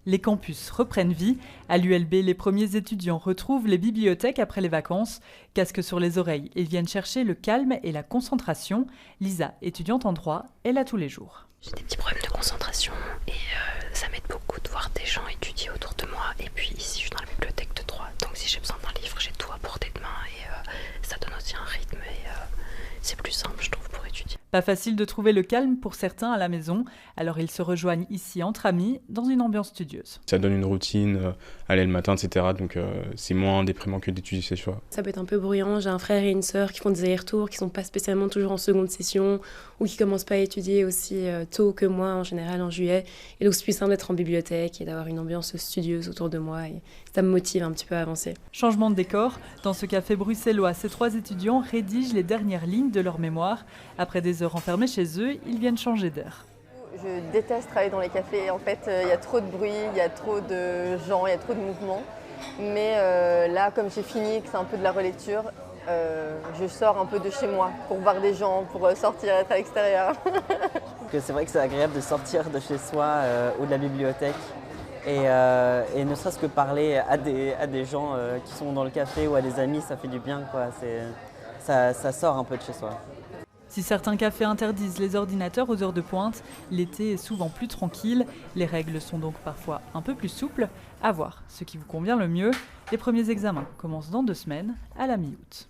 Les campus reprennent vie. À l'ULB, les premiers étudiants retrouvent les bibliothèques après les vacances. Casque sur les oreilles, ils viennent chercher le calme et la concentration. Lisa, étudiante en droit, est là tous les jours. J'ai des petits problèmes de concentration et ça m'aide beaucoup de voir des gens étudier autour de moi. Et puis ici, je suis dans la bibliothèque de droit, donc si j'ai besoin d'un livre, j'ai tout à portée de main et ça donne aussi un rythme et c'est plus simple, je trouve, pour étudier. Pas facile de trouver le calme pour certains à la maison, alors ils se rejoignent ici entre amis dans une ambiance studieuse. Ça donne une routine, aller le matin, etc. Donc c'est moins déprimant que d'étudier chez soi. Ça peut être un peu bruyant, j'ai un frère et une sœur qui font des allers-retours, qui sont pas spécialement toujours en seconde session ou qui commencent pas à étudier aussi tôt que moi, en général en juillet. Et donc c'est plus simple d'être en bibliothèque et d'avoir une ambiance studieuse autour de moi et ça me motive un petit peu à avancer. Changement de décor, dans ce café bruxellois, ces 3 étudiants rédigent les dernières lignes de leur mémoire. Après des heures enfermés chez eux, ils viennent changer d'air. Je déteste travailler dans les cafés. En fait, il y a trop de bruit, il y a trop de gens, il y a trop de mouvements. Mais là, comme j'ai fini, que c'est un peu de la relecture, je sors un peu de chez moi pour voir des gens, pour sortir, être à l'extérieur. C'est vrai que c'est agréable de sortir de chez soi ou de la bibliothèque et ne serait-ce que parler à des gens qui sont dans le café ou à des amis, ça fait du bien, quoi. Ça sort un peu de chez soi. Si certains cafés interdisent les ordinateurs aux heures de pointe, l'été est souvent plus tranquille. Les règles sont donc parfois un peu plus souples. À voir ce qui vous convient le mieux. Les premiers examens commencent dans 2 semaines, à la mi-août.